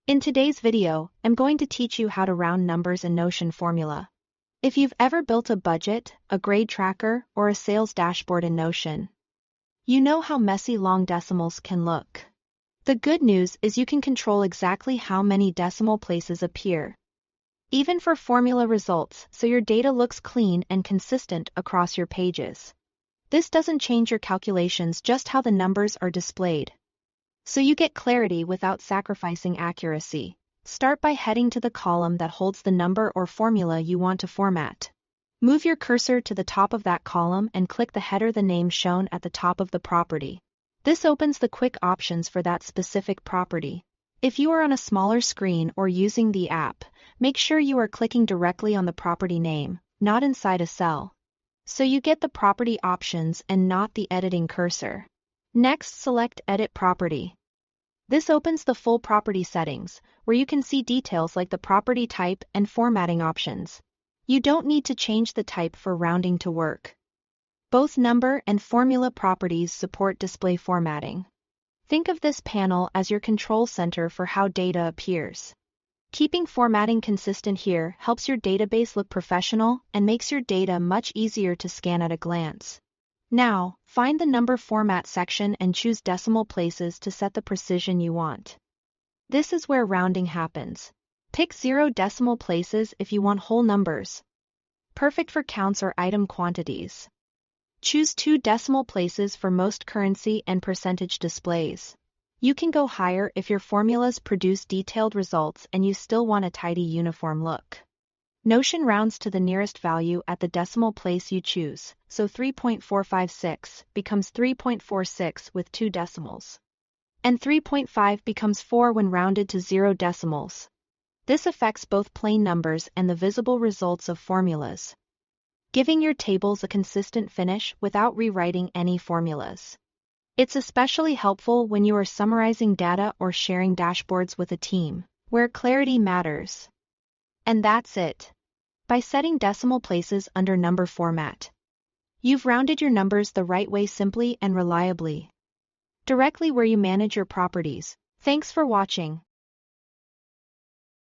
In today's video, I'm going to teach you how to round numbers in Notion formula. If you've ever built a budget, a grade tracker, or a sales dashboard in Notion, you know how messy long decimals can look. The good news is you can control exactly how many decimal places appear, even for formula results, so your data looks clean and consistent across your pages. This doesn't change your calculations, just how the numbers are displayed, so you get clarity without sacrificing accuracy. Start by heading to the column that holds the number or formula you want to format. Move your cursor to the top of that column and click the header, the name shown at the top of the property. This opens the quick options for that specific property. If you are on a smaller screen or using the app, make sure you are clicking directly on the property name, not inside a cell, so you get the property options and not the editing cursor. Next, select Edit Property. This opens the full property settings, where you can see details like the property type and formatting options. You don't need to change the type for rounding to work. Both number and formula properties support display formatting. Think of this panel as your control center for how data appears. Keeping formatting consistent here helps your database look professional and makes your data much easier to scan at a glance. Now, find the number format section and choose decimal places to set the precision you want. This is where rounding happens. Pick 0 decimal places if you want whole numbers, perfect for counts or item quantities. Choose 2 decimal places for most currency and percentage displays. You can go higher if your formulas produce detailed results and you still want a tidy, uniform look. Notion rounds to the nearest value at the decimal place you choose, so 3.456 becomes 3.46 with 2 decimals. And 3.5 becomes 4 when rounded to 0 decimals. This affects both plain numbers and the visible results of formulas, giving your tables a consistent finish without rewriting any formulas. It's especially helpful when you are summarizing data or sharing dashboards with a team, where clarity matters. And that's it. By setting decimal places under number format, you've rounded your numbers the right way, simply and reliably, directly where you manage your properties. Thanks for watching.